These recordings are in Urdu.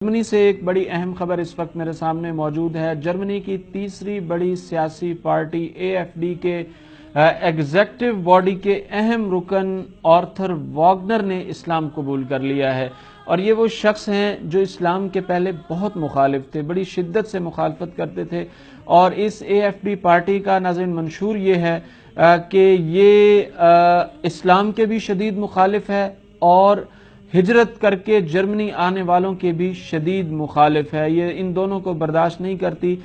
جرمنی سے ایک بڑی اہم خبر اس وقت میرے سامنے موجود ہے۔ جرمنی کی تیسری بڑی سیاسی پارٹی AfD کے ایگزیکٹو باڈی کے اہم رکن آرتھر واگنر نے اسلام قبول کر لیا ہے، اور یہ وہ شخص ہیں جو اسلام کے پہلے بہت مخالف تھے، بڑی شدت سے مخالفت کرتے تھے، اور اس AfD پارٹی کا ناظرین منشور یہ ہے کہ یہ اسلام کے بھی شدید مخالف ہے اور ہجرت کر کے جرمنی آنے والوں کے بھی شدید مخالف ہے۔ یہ ان دونوں کو برداشت نہیں کرتی،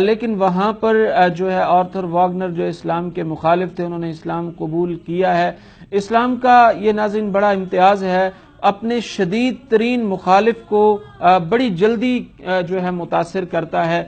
لیکن وہاں پر جو ہے آرتھر واگنر جو اسلام کے مخالف تھے، انہوں نے اسلام قبول کیا ہے۔ اسلام کا یہ ناظرین بڑا امتیاز ہے، اپنے شدید ترین مخالف کو بڑی جلدی جو ہے متاثر کرتا ہے۔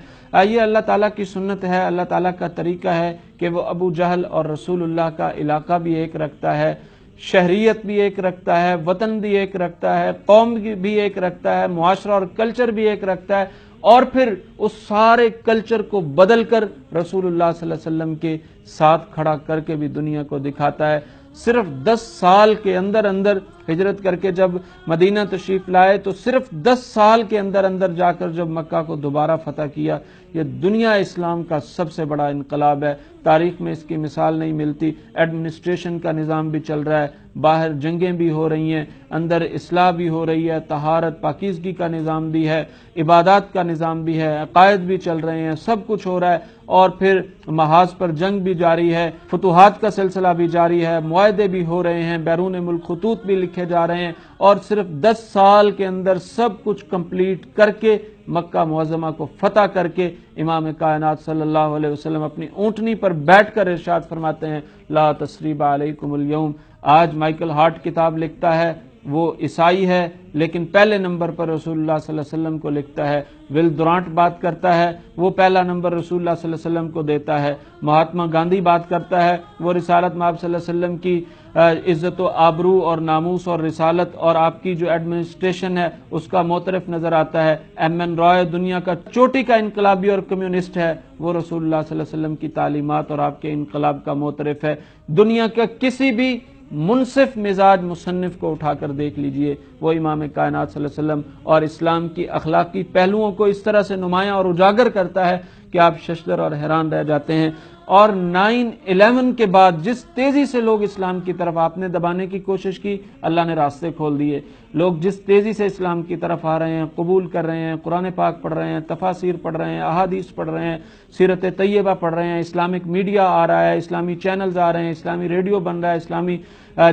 یہ اللہ تعالیٰ کی سنت ہے، اللہ تعالیٰ کا طریقہ ہے کہ وہ ابو جہل اور رسول اللہ کا علاقہ بھی ایک رکھتا ہے، شہریت بھی ایک رکھتا ہے، وطن بھی ایک رکھتا ہے، قوم بھی ایک رکھتا ہے، معاشرہ اور کلچر بھی ایک رکھتا ہے، اور پھر اس سارے کلچر کو بدل کر رسول اللہ صلی اللہ علیہ وسلم کے ساتھ کھڑا کر کے بھی دنیا کو دکھاتا ہے۔ صرف 10 سال کے اندر ہجرت کر کے جب مدینہ تشریف لائے تو صرف 10 سال کے اندر جا کر جب مکہ کو دوبارہ فتح کیا، یہ دنیا اسلام کا سب سے بڑا انقلاب ہے، تاریخ میں اس کی مثال نہیں ملتی۔ ایڈمنسٹریشن کا نظام بھی چل رہا ہے، باہر جنگیں بھی ہو رہی ہیں، اندر اصلاح بھی ہو رہی ہے، طہارت پاکیزگی کا نظام بھی ہے، عبادات کا نظام بھی ہے، عقائد بھی چل رہے ہیں، سب کچھ ہو رہا ہے، اور پھر محاذ پر جنگ بھی جاری ہے، فتوحات کا سلسلہ بھی جاری ہے، معاہدے بھی ہو رہے ہیں، بیرون ملک خطوط بھی لکھے جا رہے ہیں، اور صرف 10 سال کے اندر سب کچھ کمپلیٹ کر کے مکہ معظمہ کو فتح کر کے امام کائنات صلی اللہ علیہ وسلم اپنی اونٹنی پر بیٹھ کر ارشاد فرماتے ہیں لا تثریب علیکم اليوم۔ آج مائیکل ہارٹ کتاب لکھتا ہے، وہ عیسائی ہے لیکن پہلے نمبر پر رسول اللہ صلی اللہ علیہ وسلم کو لکھتا ہے۔ ول درانٹ بات کرتا ہے، وہ پہلا نمبر رسول اللہ صلی اللہ علیہ وسلم کو دیتا ہے۔ مہاتما گاندھی بات کرتا ہے، وہ رسالت مآب صلی اللہ علیہ وسلم کی عزت و آبرو اور ناموس اور رسالت اور آپ کی جو ایڈمنسٹریشن ہے اس کا معترف نظر آتا ہے۔ M.N. رائے دنیا کا چوٹی کا انقلابی اور کمیونسٹ ہے، وہ رسول اللہ صلی اللہ علیہ وسلم کی تعلیمات اور آپ کے انقلاب کا معترف ہے۔ دنیا کا کسی بھی منصف مزاج مصنف کو اٹھا کر دیکھ لیجئے، وہ امام کائنات صلی اللہ علیہ وسلم اور اسلام کی اخلاقی پہلوؤں کو اس طرح سے نمایاں اور اجاگر کرتا ہے کہ آپ ششدر اور حیران رہ جاتے ہیں۔ اور 9/11 کے بعد جس تیزی سے لوگ اسلام کی طرف آپ نے دبانے کی کوشش کی، اللہ نے راستے کھول دیے۔ لوگ جس تیزی سے اسلام کی طرف آ رہے ہیں، قبول کر رہے ہیں، قرآن پاک پڑھ رہے ہیں، تفاسیر پڑھ رہے ہیں، احادیث پڑھ رہے ہیں، سیرت طیبہ پڑھ رہے ہیں، اسلامک میڈیا آ رہا ہے، اسلامی چینلز آ رہے ہیں، اسلامی ریڈیو بن رہا ہے، اسلامی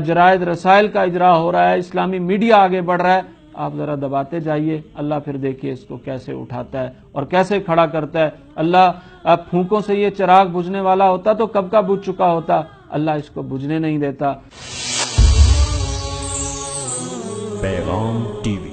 جرائد رسائل کا اجرا ہو رہا ہے، اسلامی میڈیا آگے بڑھ رہا ہے، آپ ذرا دباتے جائیے، اللہ پھر دیکھیے اس کو کیسے اٹھاتا ہے اور کیسے کھڑا کرتا ہے۔ اللہ پھونکوں سے یہ چراغ بجھنے والا ہوتا تو کب کا بجھ چکا ہوتا، اللہ اس کو بجھنے نہیں دیتا۔ پیغام TV